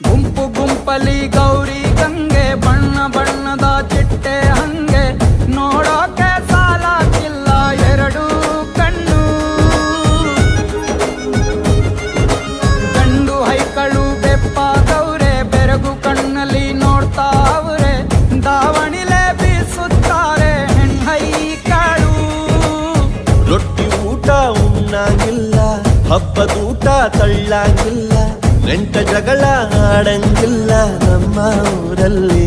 ಗುಂಪು ಗುಂಪಲಿ ಗೌರಿ ಗಂಗೆ ಬಣ್ಣ ಬಣ್ಣದ ಚಿಟ್ಟೆ ಹಂಗೆ ನೋಡೋಕೆ ಸಾಲಾಗಿಲ್ಲ ಎರಡು ಕಣ್ಣು. ಗಂಡು ಹೈಕಳು ಬೆಪ್ಪಾಗವ್ರೆ ಬೆರಗು ಕಣ್ಣಲ್ಲಿ ನೋಡ್ತಾ ಅವ್ರೆ. ದಾವಣಿಲೆ ಬೀಸುತ್ತಾರೆ ಹೆಣ್ಣೈಕಳು. ರೊಟ್ಟಿ ಊಟ ಉಣ್ಣಾಗಿಲ್ಲ, ಹಬ್ಬದೂಟ ತಳ್ಳಾಗಿಲ್ಲ, ನೆಂಟ ಜಗಳ ಆಡಂಗಿಲ್ಲ ನಮ್ಮ ಊರಲ್ಲಿ.